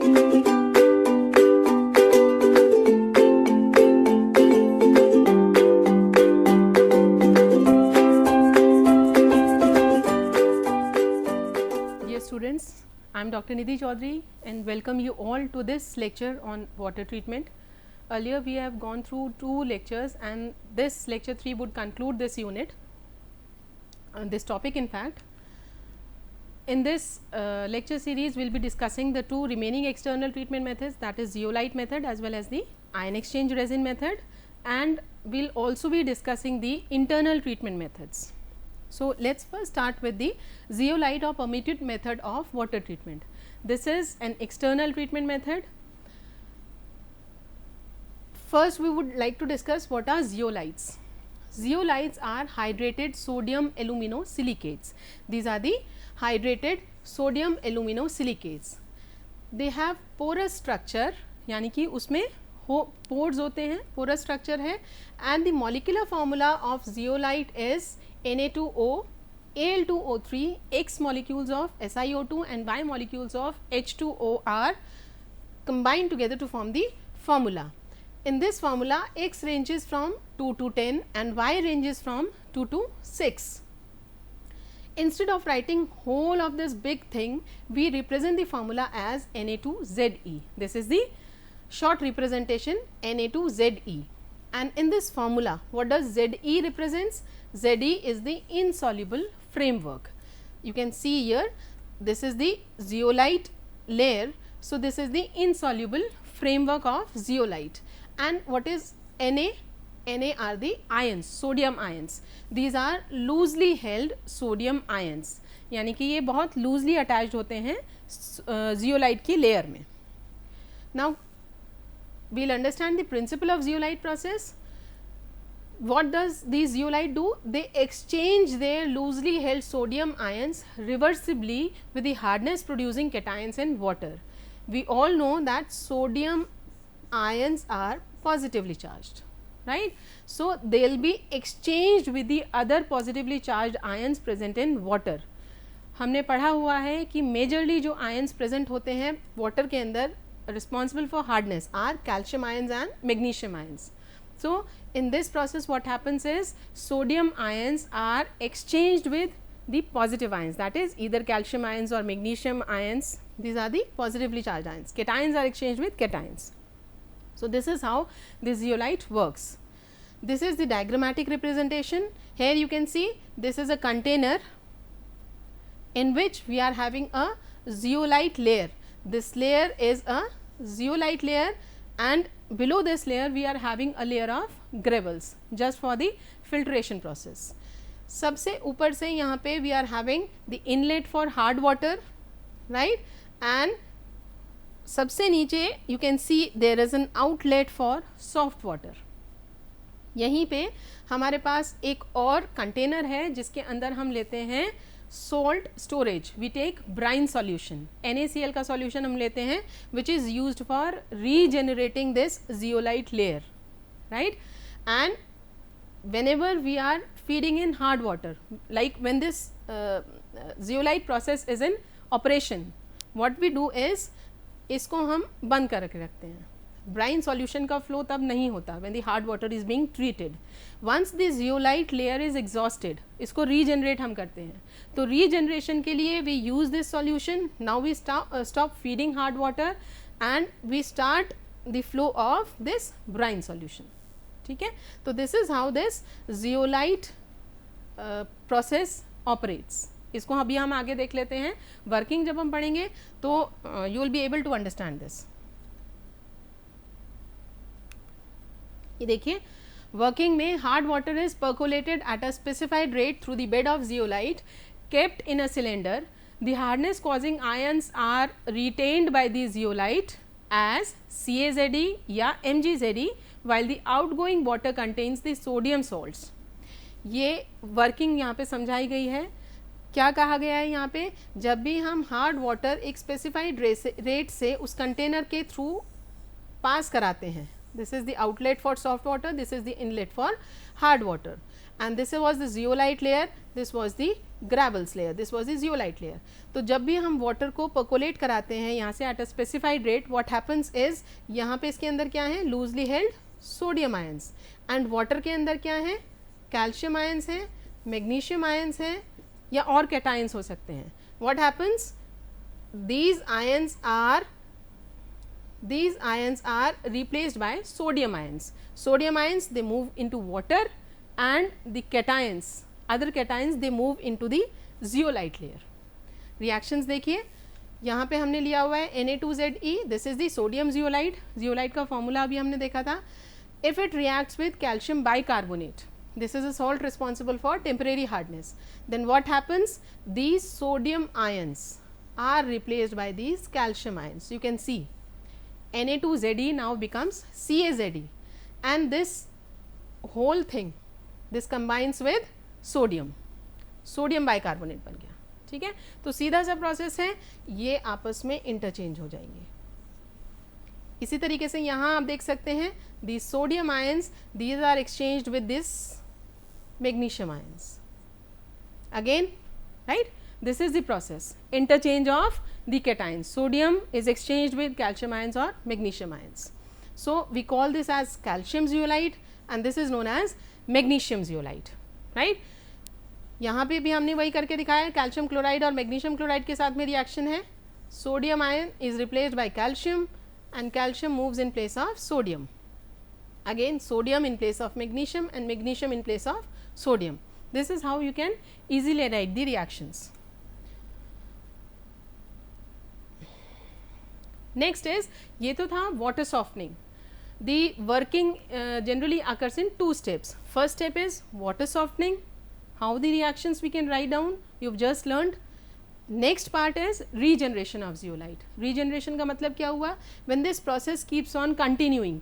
I am Dr. Nidhi Chaudhary and welcome you all to this lecture on water treatment. Earlier we have gone through 2 lectures and this lecture 3 would conclude this unit, this topic in fact. In this lecture series we will be discussing the 2 remaining external treatment methods, that is zeolite method as well as the ion exchange resin method, and we will also be discussing the internal treatment methods. So, let us first start with the zeolite or permitted method of water treatment. This is an external treatment method. First we would like to discuss what are zeolites. Zeolites are hydrated sodium aluminosilicates. These are the hydrated sodium aluminosilicates. They have porous structure, यानी कि उसमें pores होते हैं, porous structure है, and the molecular formula of zeolite is Na2O, Al2O3, X molecules of SiO2 and Y molecules of H2O are combined together to form the formula. In this formula, X ranges from 2 to 10 and Y ranges from 2 to 6. Instead of writing whole of this big thing, we represent the formula as Na2Ze. This is the short representation Na2Ze. And in this formula, what does Ze represents? Ze is the insoluble framework. You can see here, this is the zeolite layer. So, this is the insoluble framework of zeolite. And what is Na? Na are the ions, sodium ions. These are loosely held sodium ions. यानी कि ये बहुत loosely attached होते हैं zeolite की layer में. Now, we will understand the principle of zeolite process. What does these zeolite do? They exchange their loosely held sodium ions reversibly with the hardness producing cations in water. We all know that sodium ions are positively charged, right? So, they will be exchanged with the other positively charged ions present in water. हमने पढ़ा हुआ है कि majorly जो ions present होते हैं water के अंदर responsible for hardness are calcium ions and magnesium ions. So, in this process what happens is sodium ions are exchanged with the positive ions, that is either calcium ions or magnesium ions. These are the positively charged ions. Cations are exchanged with cations. So, this is how this zeolite works. This is the diagrammatic representation. Here you can see this is a container in which we are having a zeolite layer. This layer is a zeolite layer and below this layer we are having a layer of gravels just for the filtration process. सबसे ऊपर से यहाँ पे we are having the inlet for hard water, right, and सबसे नीचे you can see there is an outlet for soft water. यहीं पे हमारे पास एक और कंटेनर है जिसके अंदर हम लेते हैं salt storage. We take brine solution, NaCl का solution हम लेते हैं which is used for regenerating this zeolite layer, right, and whenever we are feeding in hard water, like when this zeolite process is in operation, what we do is इसको हम बंद करके रखते हैं. Brine solution का flow तब नहीं होता when the hard water is being treated. Once the zeolite layer is exhausted, इसको regenerate हम करते हैं. तो regeneration के लिए we use this solution. Now we stop feeding hard water and we start the flow of this brine solution. ठीक है, तो this is how this zeolite process operates. इसको अभी हम आगे देख लेते हैं. वर्किंग जब हम पढ़ेंगे तो you will be able to understand this. ये देखिए, वर्किंग में hard water is percolated at a specified rate through the bed of zeolite kept in a cylinder. The hardness causing ions are retained by the zeolite as CaZe या MgZe while the outgoing water contains the sodium salts. ये working यहाँ पे समझाई गई है. क्या कहा गया है यहाँ पे? जब भी हम हार्ड वाटर एक स्पेसिफाइड रेट से उस कंटेनर के थ्रू पास कराते हैं, this is the outlet for soft water, this is the inlet for hard water, and this was the zeolite layer, this was the gravels layer, this was the zeolite layer. तो जब भी हम water को percolate कराते हैं यहाँ से at a specified rate, what happens is यहाँ पे इसके अंदर क्या है, loosely held sodium ions, and water के अंदर क्या है, calcium ions हैं, magnesium ions हैं, या और cations हो सकते हैं. What happens? These ions are replaced by sodium ions. Sodium ions, they move into water, and the cations, other cations, they move into the zeolite layer. Reactions देखिए, यहाँ पे हमने लिया हुआ है Na2Ze, this is the sodium zeolite. Zeolite का formula अभी हमने देखा था. If it reacts with calcium bicarbonate, this is a salt responsible for temporary hardness, then what happens? These sodium ions are replaced by these calcium ions. You can see Na2Ze now becomes CaZe, and this whole thing, this combines with sodium bicarbonate बन गया. ठीक है, तो सीधा सा process है, ये आपस में इंटरचेंज हो जाएंगे. इसी तरीके से यहाँ आप देख सकते हैं, these sodium ions, these are exchanged with this magnesium ions. Again, right? This is the process, interchange of the cations. Sodium is exchanged with calcium ions or magnesium ions. So we call this as calcium zeolite, and this is known as magnesium zeolite, right? यहाँ पे भी हमने वही करके दिखाया है, calcium chloride और magnesium chloride के साथ में रिएक्शन है. Sodium ion is replaced by calcium, and calcium moves in place of sodium. Again, sodium in place of magnesium and magnesium in place of sodium. This is how you can easily write the reactions. Next is, ये तो था water softening. The working generally occurs in two steps. First step is water softening. How the reactions we can write down, you've just learned. Next part is regeneration of zeolite. Regeneration का मतलब क्या हुआ? When this process keeps on continuing,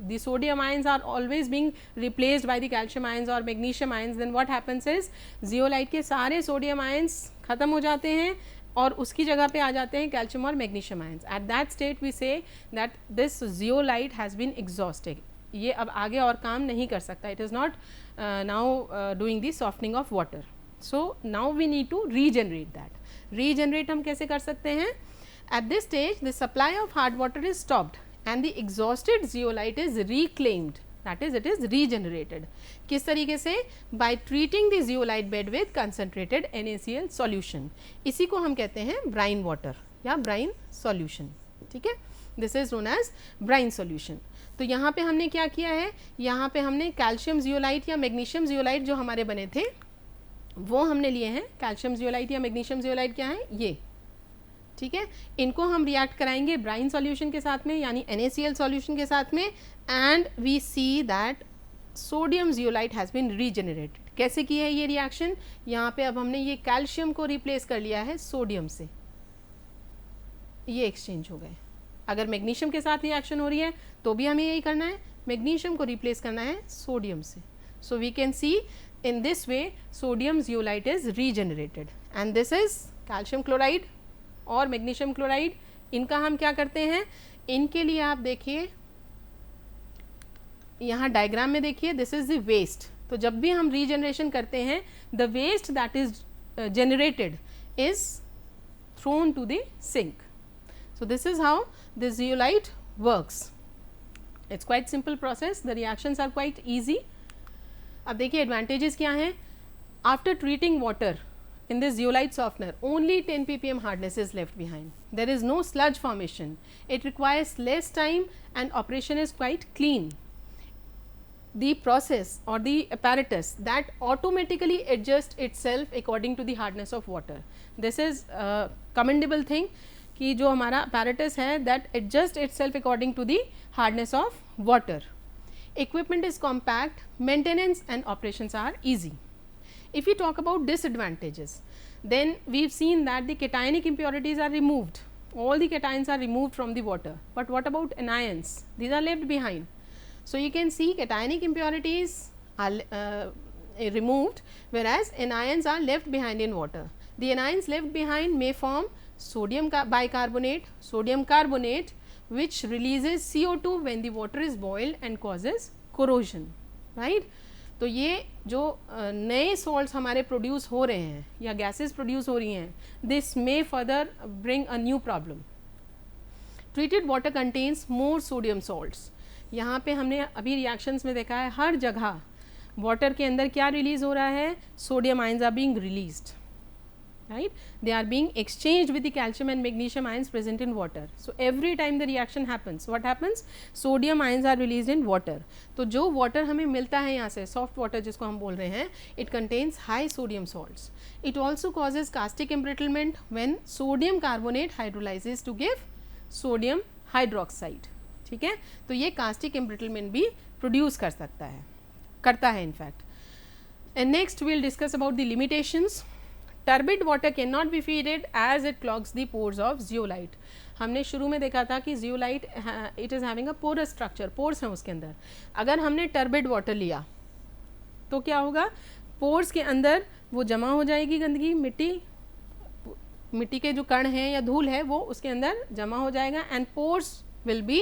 the sodium ions are always being replaced by the calcium ions or magnesium ions, then what happens is zeolite के सारे sodium ions खत्म हो जाते हैं और उसकी जगह पे आ जाते हैं calcium और magnesium ions. At that state we say that this zeolite has been exhausted. ये अब आगे और काम नहीं कर सकता. It is not now doing the softening of water. So now we need to regenerate that. Regenerate हम कैसे कर सकते हैं? At this stage the supply of hard water is stopped and the exhausted zeolite is reclaimed, that is, it is regenerated. किस तरीके से? By treating the zeolite bed with concentrated NaCl solution. इसी को हम कहते हैं brine water या brine solution. ठीक है, this is known as brine solution. तो यहाँ पे हमने क्या किया है? यहाँ पे हमने कैल्शियम जियोलाइट या मैग्नीशियम जियोलाइट जो हमारे बने थे वो हमने लिए हैं. कैल्शियम जियोलाइट या मैग्नीशियम जियोलाइट क्या है? ये. ठीक है, इनको हम रिएक्ट कराएंगे ब्राइन सॉल्यूशन के साथ में यानी NaCl सॉल्यूशन के साथ में, and we see that sodium zeolite has been regenerated. कैसे की है ये रिएक्शन? यहाँ पे अब हमने ये कैल्शियम को रिप्लेस कर लिया है सोडियम से, ये एक्सचेंज हो गए. अगर मैग्नीशियम के साथ रिएक्शन हो रही है तो भी हमें यही करना है, मैग्नीशियम को रिप्लेस करना है सोडियम से. So we can see in this way sodium zeolite is regenerated, and this is calcium chloride और magnesium chloride. इनका हम क्या करते हैं? इनके लिए आप देखिए यहाँ डायग्राम में देखिए, this is the waste. तो जब भी हम regeneration करते हैं the waste that is generated is thrown to the sink. So this is how the zeolite works. It's quite simple process. The reactions are quite easy. अब देखिए advantages क्या हैं? After treating water in this zeolite softener only 10 ppm hardness is left behind. There is no sludge formation. It requires less time and operation is quite clean. The process or the apparatus that automatically adjusts itself according to the hardness of water. This is a commendable thing कि जो हमारा apparatus है that adjusts itself according to the hardness of water. Equipment is compact, maintenance and operations are easy. If we talk about disadvantages, then we've seen that the cationic impurities are removed. All the cations are removed from the water. But what about anions? These are left behind. So you can see cationic impurities are removed, whereas anions are left behind in water. The anions left behind may form sodium bicarbonate, sodium carbonate, which releases CO2 when the water is boiled and causes corrosion, right? तो ये जो नए salts हमारे produce हो रहे हैं या gases produce हो रही हैं, this may further bring a new problem. Treated water contains more sodium salts. यहाँ पे हमने अभी रिएक्शंस में देखा है हर जगह वाटर के अंदर क्या रिलीज हो रहा है, sodium ions are being released, right, they are being exchanged with the calcium and magnesium ions present in water. So every time the reaction happens, what happens, sodium ions are released in water. तो जो water हमें मिलता है यहाँ से soft water जिसको हम बोल रहे हैं, it contains high sodium salts. It also causes caustic embrittlement when sodium carbonate hydrolyzes to give sodium hydroxide. ठीक है, तो ये caustic embrittlement भी produce कर सकता है, करता है in fact. And next we will discuss about the limitations. Turbid water can not be feeded as it clogs the pores of zeolite. हमने शुरू में देखा था कि zeolite it is having a porous structure, pores हैं उसके अंदर. अगर हमने टर्बिड वाटर लिया तो क्या होगा, पोर्स के अंदर वो जमा हो जाएगी गंदगी, मिट्टी के जो कण हैं या धूल है वो उसके अंदर जमा हो जाएगा and pores will be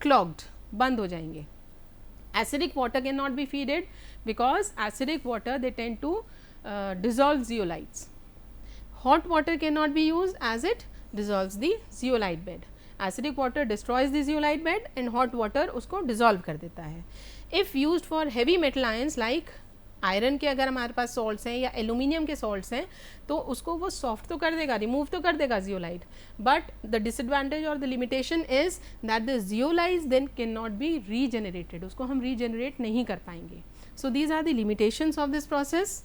clogged, बंद हो जाएंगे. Acidic water can not be feeded because acidic water they tend to dissolve zeolites. Hot water cannot be used as it dissolves the zeolite bed. Acidic water destroys the zeolite bed and hot water उसको dissolve कर देता है. If used for heavy metal ions like iron के अगर हमारे पास salts हैं या aluminium के सॉल्ट्स हैं तो उसको वो सॉफ्ट तो कर देगा, रिमूव तो कर देगा जियोलाइट, बट द डिसएडवांटेज और the limitation is that the zeolites then can not be regenerated, उसको हम रीजेनरेट नहीं कर पाएंगे. So these are the limitations of this process.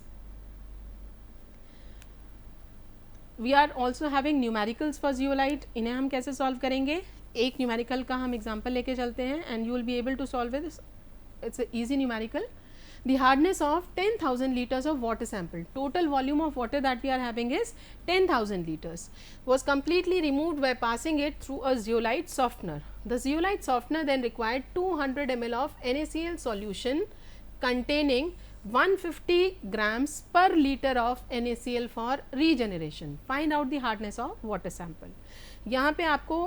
We are also having numericals for zeolite. इन्हें हम कैसे solve करेंगे, एक न्यूमेरिकल का हम एग्जाम्पल लेके चलते हैं and you will be able to solve it. It's easy numerical. The hardness of 10,000 liters of water sample, total volume of water that we are having is 10,000 liters, was completely removed by passing it through a zeolite softener. The zeolite softener then required 200 ml of NaCl solution containing 150 grams per liter of NaCl for regeneration. Find out the hardness of water sample. यहाँ पे आपको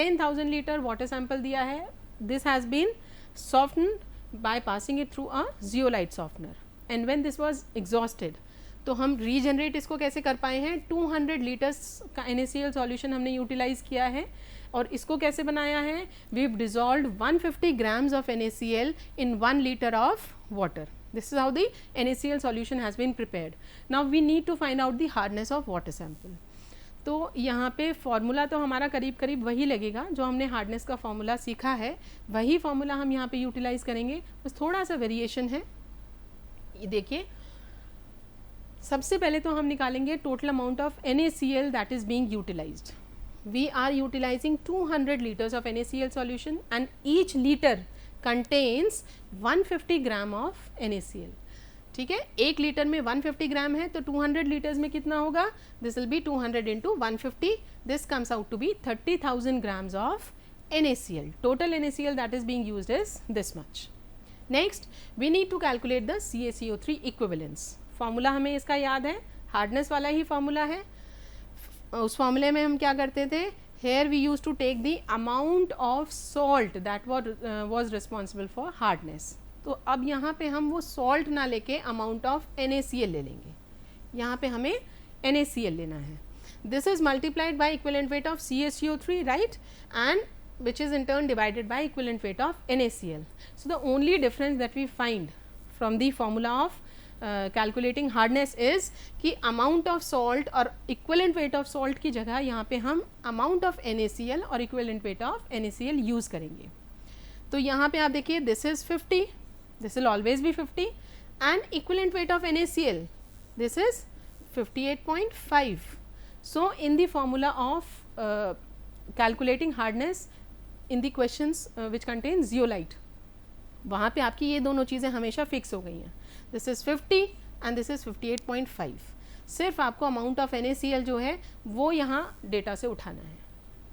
10,000 litre water sample दिया है. This has been softened by passing it through a zeolite softener and when this was exhausted, तो हम regenerate इसको कैसे कर पाए हैं, 200 लीटर्स का NaCl सॉल्यूशन हमने यूटिलाइज किया है और इसको कैसे बनाया है, we have dissolved 150 grams of NaCl in 1 liter of water. This is how the NaCl solution has been prepared. Now we need to find out the hardness of water sample. तो यहाँ पे फॉर्मूला तो हमारा करीब करीब वही लगेगा जो हमने हार्डनेस का फॉर्मूला सीखा है, वही फॉर्मूला हम यहाँ पे यूटिलाइज करेंगे, बस थोड़ा सा वेरिएशन है. ये देखिए, सबसे पहले तो हम निकालेंगे total amount of NaCl that is being utilised. We are utilising 200 litres of NaCl solution and each litre contains 150 gram of NaCl. ठीक है, 1 लीटर में 150 ग्राम है तो 200 लीटर्स में कितना होगा, this will be 200 into 150, this comes out to be 30,000 grams of NaCl. Total NaCl that is being used is this much. Next we need to calculate the CaCO3 equivalence. Formula हमें इसका याद है, hardness वाला ही formula है. उस फॉर्मूले में हम क्या करते थे, here we used to take the amount of salt that was responsible for hardness. तो अब यहाँ पे हम वो सॉल्ट ना लेके अमाउंट ऑफ NaCl ले लेंगे. यहाँ पे हमें NaCl लेना है. This is multiplied by equivalent weight of CaCO3, right, and which is in turn divided by equivalent weight of NaCl. So the only difference that we find from the formula of calculating hardness is कि amount of salt और equivalent weight of salt की जगह यहाँ पे हम amount of NaCl और equivalent weight of NaCl use करेंगे. तो यहाँ पे आप देखिए, this is 50, this will always be 50 and equivalent weight of NaCl, this is 58.5. So in the formula of calculating hardness in the questions which contain zeolite, वहाँ पे आपकी ये दोनों चीज़ें हमेशा फिक्स हो गई हैं. This is 50 and this is 58.5. सिर्फ आपको अमाउंट ऑफ NaCl जो है वो यहाँ डेटा से उठाना है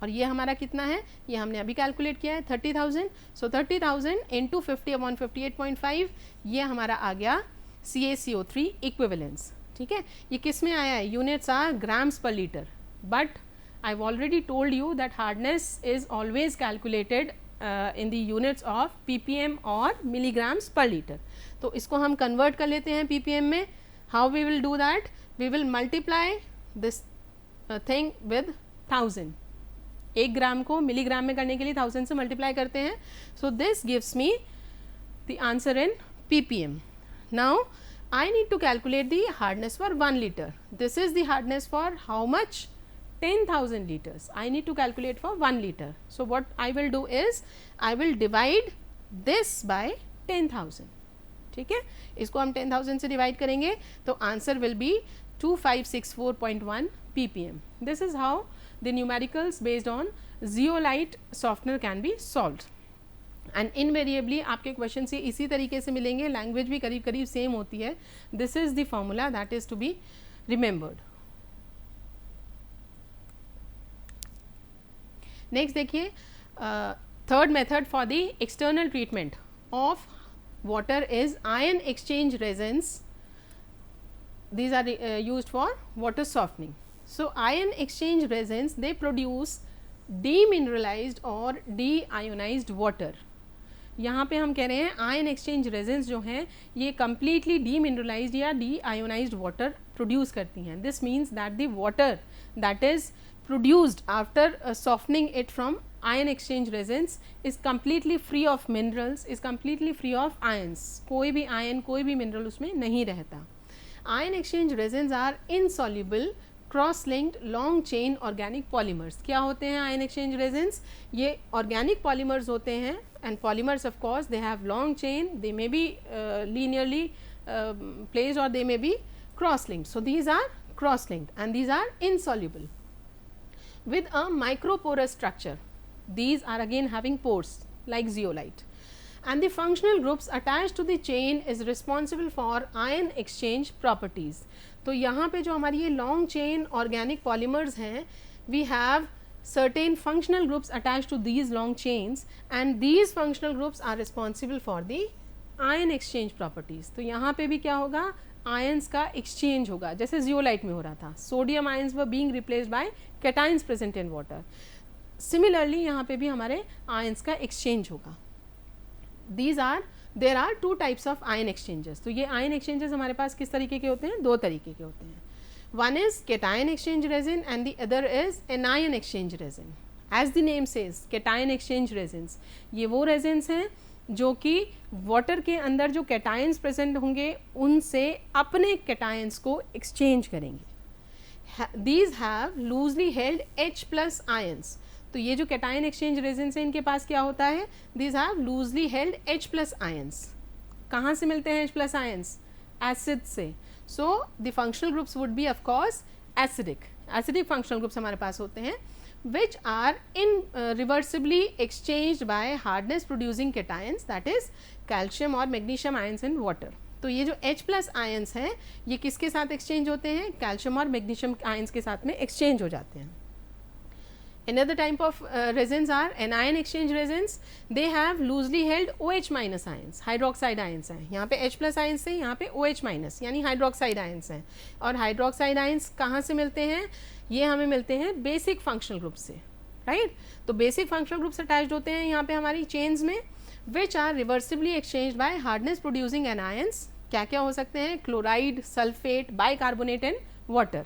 और ये हमारा कितना है, ये हमने अभी कैलकुलेट किया है 30,000. सो 30,000 इंटू 50 अपॉन 58.5, ये हमारा आ गया CaCO3 इक्विवेलेंस. ठीक है, ये किस में आया है, यूनिट्स आर ग्राम्स पर litre, but I have already told you that hardness is always calculated in the units of ppm और milligrams per liter. तो इसको हम convert कर लेते हैं ppm में. How we will do that? We will multiply this thing with 1000. 1 ग्राम को milligram में करने के लिए 1000 से मल्टीप्लाई करते हैं. So this gives me the answer in ppm. Now I need to calculate the hardness for 1 liter. This is the hardness for how much? 10,000 liters. I need to calculate for 1 liter. So what I will do is I will divide this by 10,000. ठीक है, इसको हम 10,000 से divide करेंगे तो answer will be 2564.1 ppm. This is how the numericals based on zeolite softener can be solved. And invariably आपके question से इसी तरीके से मिलेंगे. लैंग्वेज भी करीब करीब सेम होती है. This is the formula that is to be remembered. Next देखिए, third method for the external treatment of water is ion exchange resins. these are used for water softening. So ion exchange resins, they produce demineralized or deionized water. यहाँ पे हम कह रहे हैं ion exchange resins जो हैं ये completely demineralised या डीआयोनाइज्ड वाटर प्रोड्यूस करती हैं. This means that the water that is produced after softening it from ion exchange resins is completely free of minerals, is completely free of ions. कोई भी ion, कोई भी mineral उसमें नहीं रहता. Ion exchange resins are insoluble cross linked long chain organic polymers. क्या होते हैं आयन एक्सचेंज रेजिन्स? ये ऑर्गेनिक पॉलीमर्स होते हैं and polymers of course they have long chain, they may be linearly placed or they may be cross linked. So these are cross linked and these are insoluble with a microporous structure. These are again having pores like zeolite, and the functional groups attached to the chain is responsible for ion exchange properties. तो यहाँ पे जो हमारी ये long chain organic polymers हैं, we have certain functional groups attached to these long chains and these functional groups are responsible for the ion exchange properties. तो यहाँ पे भी क्या होगा, ions का exchange होगा जैसे zeolite में हो रहा था. sodium ions were being replaced by cations present in water. Similarly यहाँ पे भी हमारे ions का exchange होगा. There are two types of ion exchanges. तो ये ion exchanges हमारे पास किस तरीके के होते हैं? दो तरीके के होते हैं. One is cation exchange resin and the other is anion exchange resin. As the name says, cation exchange resins. ये वो resins हैं जो कि water के अंदर जो cations present होंगे उनसे अपने cations को exchange करेंगे. These have loosely held H plus ions. तो ये जो cation exchange resins हैं इनके पास क्या होता है? These have loosely held H plus ions. कहाँ से मिलते हैं H plus ions? Acid से. So the functional groups would be of course acidic. Acidic functional groups हमारे पास होते हैं which are irreversibly exchanged by hardness producing cations, that is calcium और magnesium ions in water. तो ये जो H plus ions हैं ये किसके साथ exchange होते हैं? calcium और magnesium ions के साथ में exchange हो जाते हैं. Another type of resins are anion exchange resins. They have loosely held OH minus ions, hydroxide ions हैं. यहाँ पे H plus ions हैं, यहाँ पे OH minus यानी hydroxide ions हैं. और hydroxide ions कहाँ से मिलते हैं? ये हमें मिलते हैं basic functional group से, right? तो basic functional groups attached होते हैं यहाँ पे हमारी chains में, which are reversibly exchanged by hardness producing anions. क्या क्या हो सकते हैं? Chloride, sulfate, bicarbonate and water.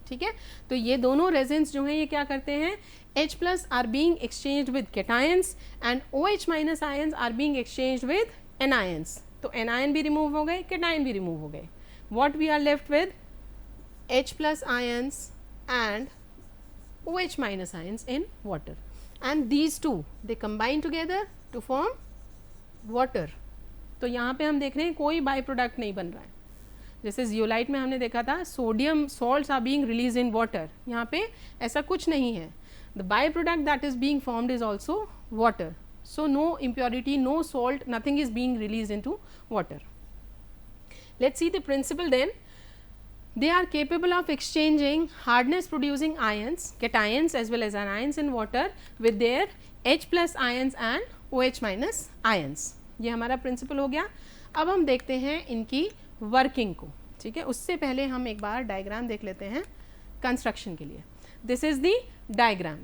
ठीक है, तो ये दोनों रेजिन्स जो हैं ये क्या करते हैं? H plus are being exchanged with cations and OH minus ions are being exchanged with anions. तो anion भी रिमूव हो गए, cation भी रिमूव हो गए. What we are left with? H plus ions and OH minus ions in water, and these two they combine together to form water. तो यहाँ पे हम देख रहे हैं कोई बाई प्रोडक्ट नहीं बन रहा है. जैसे जियोलाइट में हमने देखा था sodium salts are being release in water, यहाँ पे ऐसा कुछ नहीं है. The by product that is being formed is also water. So no impurity, no salt, nothing is being release in to water. Let's see the principle then. They are capable of exchanging hardness producing ions, cations as well as anions in water with their H plus ions and OH minus ions. ये हमारा principal हो गया. अब हम देखते हैं इनकी working को. ठीक है, उससे पहले हम एक बार डायग्राम देख लेते हैं कंस्ट्रक्शन के लिए. This is the diagram.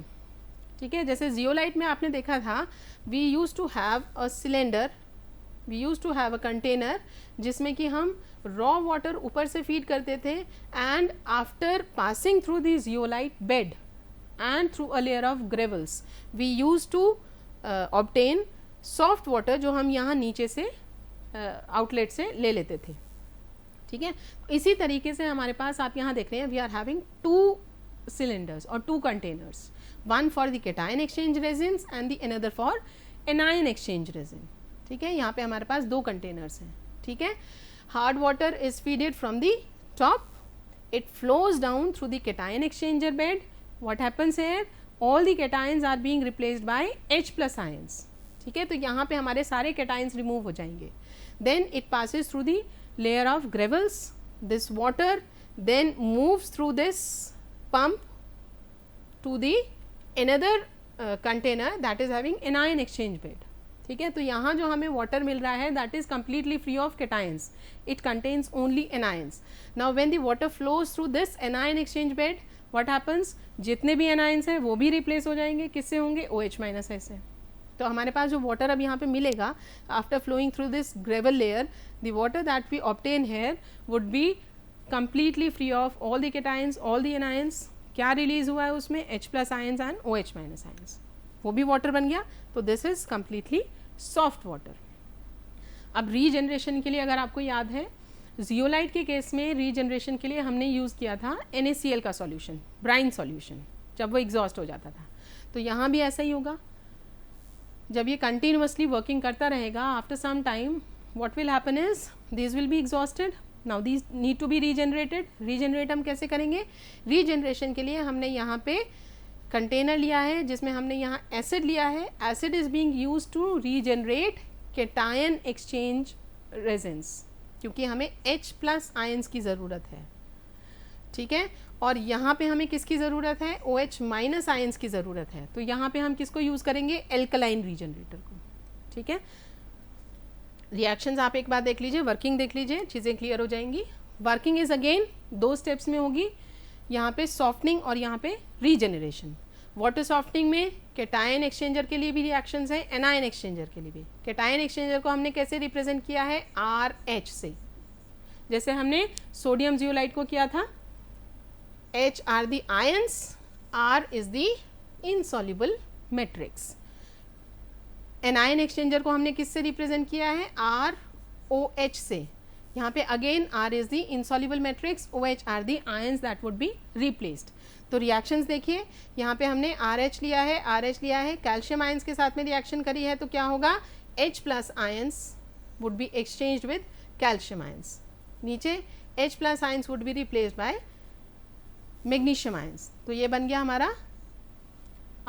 ठीक है, जैसे जियोलाइट में आपने देखा था we use to have a cylinder, we use to have a container जिसमें कि हम रॉ वाटर ऊपर से फीड करते थे and after passing through the zeolite bed and through a layer of gravels we use to obtain soft water जो हम यहाँ नीचे से आउटलेट से ले लेते थे। ठीक है, इसी तरीके से हमारे पास आप यहाँ देख रहे हैं we are having 2 cylinders or 2 containers, one for the cation exchange resins and the another for anion exchange resin। ठीक है, यहाँ पे हमारे पास 2 containers हैं। ठीक है, hard water is feeded from the top, it flows down through the cation exchanger bed, what happens here, all the cations are being replaced by H plus ions। ठीक है, तो यहाँ पे हमारे सारे cations remove हो जाएंगे, then it passes through the layer of gravels, this water then moves through this pump to the another container that is having anion exchange bed। ठीक है, तो यहाँ जो हमें वाटर मिल रहा है that is completely free of cations, it contains only anions। now when the water flows through this anion exchange bed what happens, जितने भी anions हैं वो भी replace हो जाएंगे, किससे होंगे, OH माइनस से। तो हमारे पास जो वाटर अब यहाँ पे मिलेगा after flowing through this gravel layer, the water that we obtain here would be completely free of all the cations, all the anions। क्या रिलीज हुआ है उसमें, H plus ions and OH minus ions, वो भी water बन गया। तो this is completely soft water. अब रीजनरेशन के लिए अगर आपको याद है जियोलाइट के केस में रीजनरेशन के लिए हमने यूज़ किया था NaCl का सॉल्यूशन, ब्राइन सॉल्यूशन, जब वो एग्जॉस्ट हो जाता था। तो यहाँ भी ऐसा ही होगा, जब ये कंटिन्यूसली वर्किंग करता रहेगा after some time what will happen is this will be exhausted, now these need to be regenerated. Regenerate हम कैसे करेंगे, रीजनरेशन के लिए हमने यहाँ पे कंटेनर लिया है जिसमें हमने यहाँ एसिड लिया है, acid is being used to regenerate cation exchange resins, क्योंकि हमें H प्लस आयंस की ज़रूरत है। ठीक है, और यहाँ पे हमें किसकी ज़रूरत है, OH माइनस आयंस की ज़रूरत है। तो यहाँ पे हम किसको यूज़ करेंगे, एल्कलाइन रीजनरेटर को। ठीक है, रिएक्शंस आप एक बार देख लीजिए, वर्किंग देख लीजिए, चीज़ें क्लियर हो जाएंगी। वर्किंग इज अगेन 2 स्टेप्स में होगी, यहाँ पे सॉफ्टनिंग और यहाँ पे रीजनरेशन। वाटर सॉफ्टनिंग में केटायन एक्सचेंजर के लिए भी रिएक्शंस हैं, एनायन एक्सचेंजर के लिए भी। केटायन एक्सचेंजर को हमने कैसे रिप्रेजेंट किया है, RH से, जैसे हमने सोडियम जियोलाइट को किया था। H are the ions, R is the insoluble matrix। Anion exchanger को हमने किससे रिप्रेजेंट किया है, ROH से। यहाँ पे again R is the insoluble matrix, OH are the ions that would be replaced। तो रिएक्शंस देखिए, यहाँ पे हमने RH लिया है, कैल्शियम आयंस के साथ में रिएक्शन करी है, तो क्या होगा, H plus ions would be exchanged with calcium ions, नीचे H plus ions would be replaced by magnesium ions. तो ये बन गया हमारा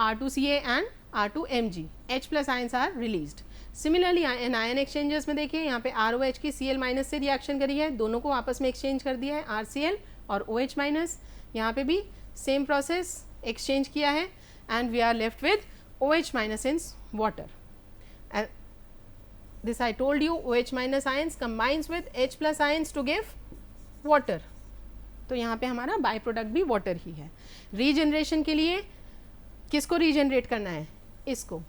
R2Ca and R2Mg, H plus ions are released. Similarly anion exchangers में देखिए, यहाँ पे ROH की Cl माइनस से रिएक्शन करी है, दोनों को आपस में एक्सचेंज कर दिया है, RCl और OH माइनस। यहाँ पे भी सेम प्रोसेस एक्सचेंज किया है and we are left with OH minus in water. This I told you, OH minus ions combines with H plus ions to give water. तो यहाँ पे हमारा बाय प्रोडक्ट भी वाटर ही है। रीजनरेशन के लिए किसको रीजनरेट करना है, इसको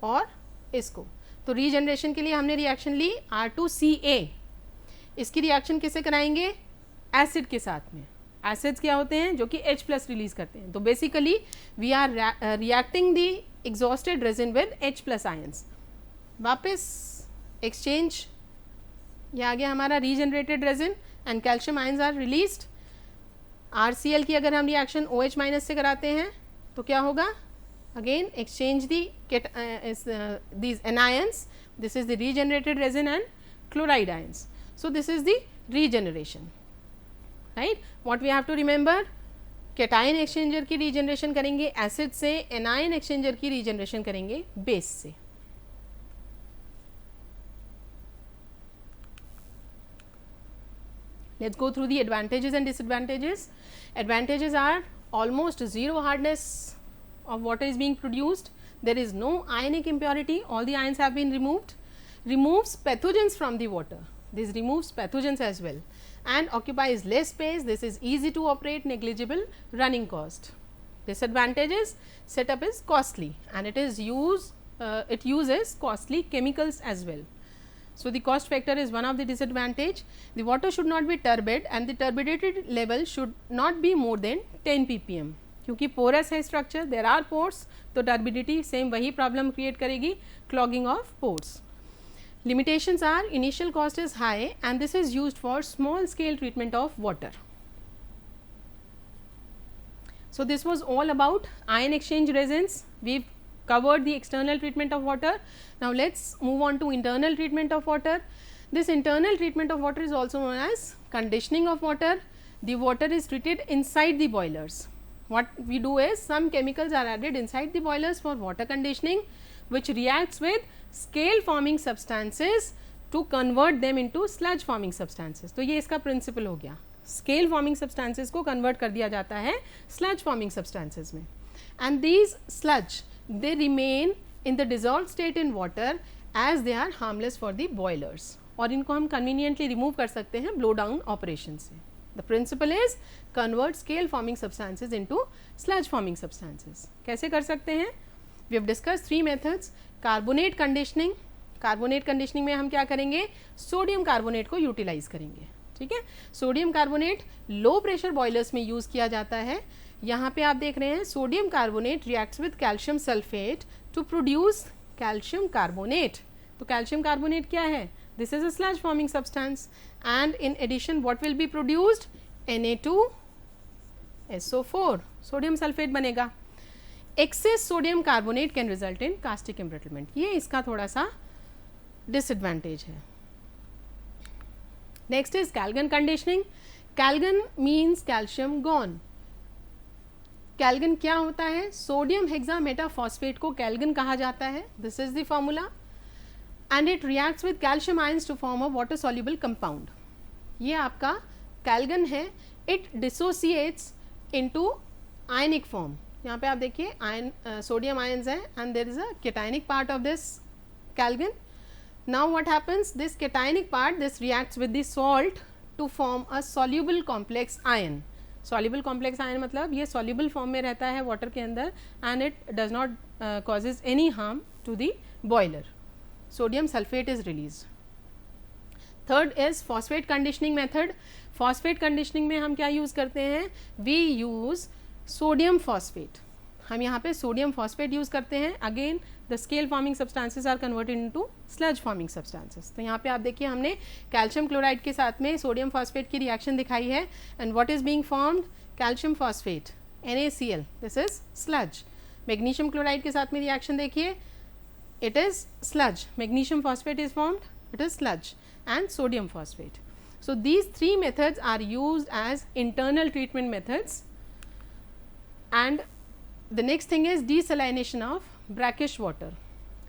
और इसको। तो रीजनरेशन के लिए हमने रिएक्शन ली R2Ca, इसकी रिएक्शन किससे कराएंगे, एसिड के साथ में। एसिड्स क्या होते हैं, जो कि H प्लस रिलीज करते हैं। तो basically we are reacting the exhausted resin with H plus ions. वापस एक्सचेंज, ये आ गया हमारा regenerated resin and calcium ions are released. RCl की अगर हम रिएक्शन OH माइनस से कराते हैं तो क्या होगा, again exchange these anions, this is the regenerated resin and chloride ions। so this is the regeneration, right। what we have to remember, cation exchanger की regeneration करेंगे acid से, anion exchanger की regeneration करेंगे base से। let's go through the advantages and disadvantages। advantages are almost zero hardness of water is being produced, there is no ionic impurity, all the ions have been removed, removes pathogens from the water, this removes pathogens as well, and occupies less space, this is easy to operate, negligible running cost। Disadvantages: setup is costly and it uses costly chemicals as well. So, the cost factor is one of the disadvantage. The water should not be turbid and the turbidity level should not be more than 10 ppm. क्योंकि porous है structure, there are pores, तो turbidity same वही problem create करेगी, clogging of pores. Limitations are: initial cost is high and this is used for small scale treatment of water. So, this was all about ion exchange resins. We covered the external treatment of water. Now, let us move on to internal treatment of water. This internal treatment of water is also known as conditioning of water. The water is treated inside the boilers. What we do is, some chemicals are added inside the boilers for water conditioning, which reacts with scale forming substances to convert them into sludge forming substances. तो ये इसका principle हो गया, scale forming substances को convert कर दिया जाता है sludge forming substances में, and these sludge they remain in the dissolved state in water as they are harmless for the boilers, और इनको हम conveniently remove कर सकते हैं blow down operation से. The principle is convert scale forming substances into sludge forming substances. कैसे कर सकते हैं? We have discussed 3 methods. Carbonate conditioning. Carbonate conditioning में हम क्या करेंगे? सोडियम कार्बोनेट को यूटिलाइज करेंगे. ठीक है, sodium carbonate low pressure boilers में यूज़ किया जाता है. यहाँ पे आप देख रहे हैं sodium carbonate reacts with calcium sulphate to produce calcium carbonate. तो कैल्शियम कार्बोनेट क्या है? This is a sludge forming substance, and in addition what will be produced? Na2SO4, sodium sulfate बनेगा. Excess sodium carbonate can result in caustic embrittlement. ये इसका थोड़ा सा disadvantage है. Next is Calgon conditioning. Calgon means calcium gone. Calgon क्या होता है? Sodium hexametaphosphate को कैल्गन कहा जाता है. This is the formula. And it reacts with calcium ions to form a water soluble compound. ये आपका कैल्गन है. It dissociates into ionic form. यहाँ पे आप देखिए ion sodium ions है and there is a cationic part of this calgon. Now what happens? This cationic part this reacts with the salt to form a soluble complex ion. Soluble complex ion मतलब ये soluble form में रहता है water के अंदर and it does not causes any harm to the boiler. Sodium sulfate is released. Third is phosphate conditioning method. Phosphate conditioning में हम क्या use करते हैं? We use sodium phosphate. हम यहाँ पे sodium phosphate use करते हैं. Again the scale forming substances are converted into sludge forming substances. तो यहाँ पे आप देखिए हमने calcium chloride के साथ में sodium phosphate की reaction दिखाई है and what is being formed? Calcium phosphate, NaCl. This is sludge. Magnesium chloride के साथ में reaction देखिए, it is sludge. Magnesium phosphate is formed, it is sludge, and sodium phosphate. So, these 3 methods are used as internal treatment methods. And the next thing is desalination of brackish water.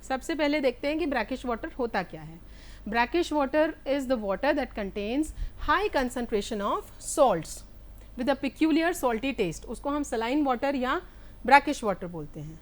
सबसे पहले देखते हैं कि brackish water होता क्या है. Brackish water is the water that contains high concentration of salts with a peculiar salty taste. उसको हम saline water या brackish water बोलते हैं.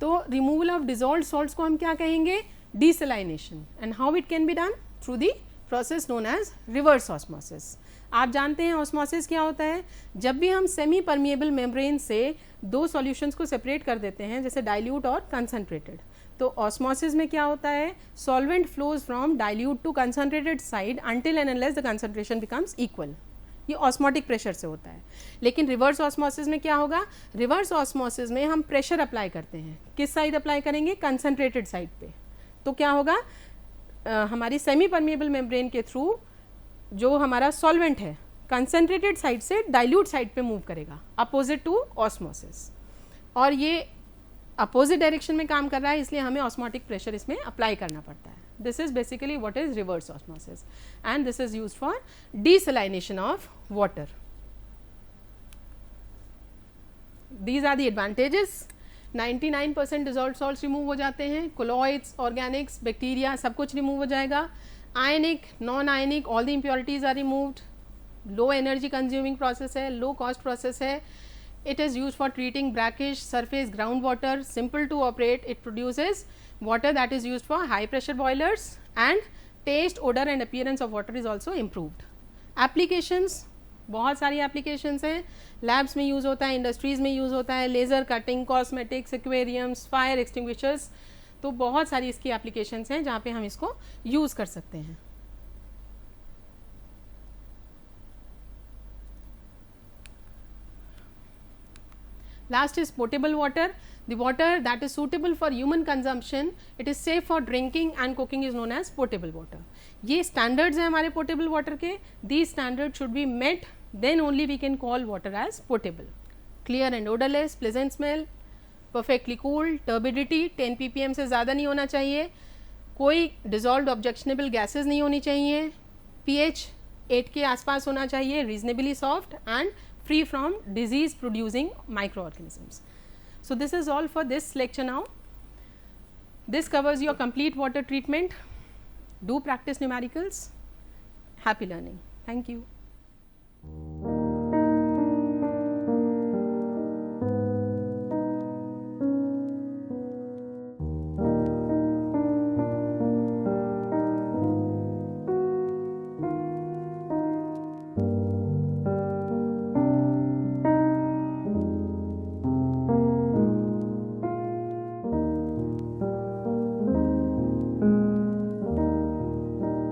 तो रिमूवल ऑफ डिजॉल्व सॉल्ट्स को हम क्या कहेंगे? Desalination. And how it can be done? Through the process known as reverse osmosis. आप जानते हैं ऑस्मोसिस क्या होता है? जब भी हम सेमी परमिएबल मेम्ब्रेन से 2 सॉल्यूशंस को सेपरेट कर देते हैं, जैसे डाइल्यूट और कंसनट्रेटेड, तो ऑस्मोसिस में क्या होता है? Solvent flows from dilute to concentrated side until and unless the concentration becomes equal. ये ऑस्मोटिक प्रेशर से होता है. लेकिन रिवर्स ऑस्मोसिस में क्या होगा? रिवर्स ऑस्मोसिस में हम प्रेशर अप्लाई करते हैं. किस साइड अप्लाई करेंगे? कंसनट्रेटेड साइड पे. तो क्या होगा? हमारी सेमी परमिएबल मेम्ब्रेन के थ्रू जो हमारा सॉल्वेंट है कंसनट्रेटेड साइड से डाइल्यूट साइड पे मूव करेगा, अपोजिट टू ऑस्मोसिस. और ये अपोजिट डायरेक्शन में काम कर रहा है, इसलिए हमें ऑस्मोटिक प्रेशर इसमें अप्लाई करना पड़ता है. This is basically what is reverse osmosis, and this is used for desalination of water. These are the advantages. 99% dissolved salts remove हो जाते हैं. colloids, organics, bacteria सब कुछ remove हो जाएगा. Ionic, non-ionic, all the impurities are removed. Low energy consuming process है, low cost process है. It is used for treating brackish surface groundwater. Simple to operate. It produces water that is used for high pressure boilers, and taste, odor and appearance of water is also improved. Applications: बहुत सारी applications हैं, labs में use होता है, industries में use होता है, laser cutting, cosmetics, aquariums, fire extinguishers, तो बहुत सारी इसकी एप्लीकेशंस हैं जहाँ पे हम इसको यूज़ कर सकते हैं. Last is potable water. The water that is suitable for human consumption, it is safe for drinking and cooking is known as potable water. ये standards हैं हमारे potable water के. These standards should be met, then only we can call water as potable. Clear and odorless, pleasant smell, perfectly cool, turbidity 10 ppm से ज़्यादा नहीं होना चाहिए, कोई dissolved objectionable gases नहीं होनी चाहिए, pH 8 के आसपास होना चाहिए, reasonably soft and free from disease producing microorganisms. So this is all for this lecture now. This covers your complete water treatment. Do practice numericals. Happy learning. Thank you.